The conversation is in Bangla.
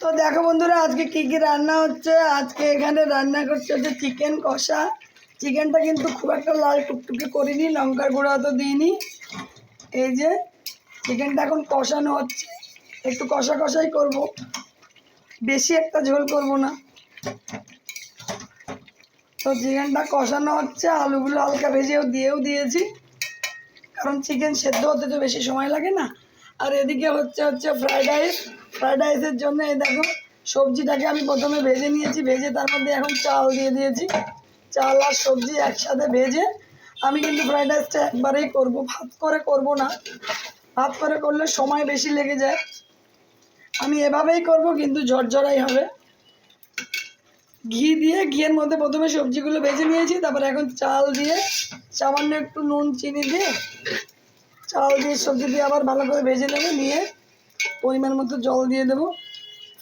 তো দেখো বন্ধুরা আজকে কি কি রান্না হচ্ছে। আজকে এখানে রান্না করছে হচ্ছে চিকেন কষা। চিকেনটা কিন্তু খুব একটা লাল টুকটুকে করিনি, লঙ্কার গুঁড়া তো দিইনি। এই যে চিকেনটা এখন কষানো হচ্ছে, একটু কষা কষাই করব, বেশি একটা ঝোল করব না। তো চিকেনটা কষানো হচ্ছে, আলুগুলো হালকা ভেজেও দিয়েছি, কারণ চিকেন সেদ্ধ হতে তো বেশি সময় লাগে না। আর এদিকে হচ্ছে ফ্রাইড রাইস। ফ্রাইড রাইসের জন্য এই দেখো সবজিটাকে আমি প্রথমে ভেজে নিয়েছি, ভেজে তার মধ্যে এখন চাল দিয়ে দিয়েছি। চাল আর সবজি একসাথে ভেজে আমি কিন্তু ফ্রাইড রাইসটা একবারেই করব, ভাত করে করব না। ভাত করে করলে সময় বেশি লেগে যায়, আমি এভাবেই করব, কিন্তু ঝরঝরাই হবে। ঘিয়ের মধ্যে প্রথমে সবজিগুলো ভেজে নিয়েছি, তারপর এখন চাল দিয়ে সামান্য একটু নুন চিনি দিয়ে চাল দিয়ে সবজি দিয়ে আবার ভালো করে ভেজে নেবো, নিয়ে পরিমাণ মতো জল দিয়ে দেবো।